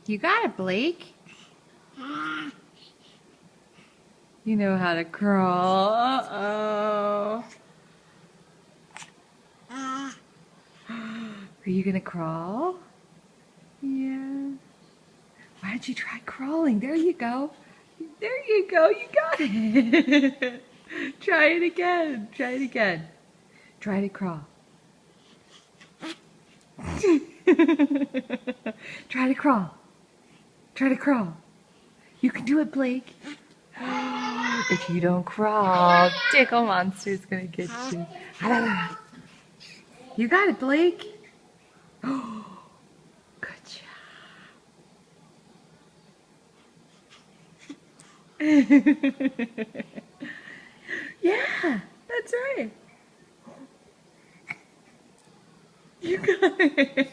You got it, Blake. You know how to crawl. Uh-oh. Are you gonna crawl? Yeah. Why don't you try crawling? There you go. There you go. You got it. Try it again. Try it again. Try to crawl. Try to crawl. Try to crawl. You can do it, Blake. If you don't crawl, Tickle Monster's gonna get you. You got it, Blake. Good job. Yeah, that's right. You got it.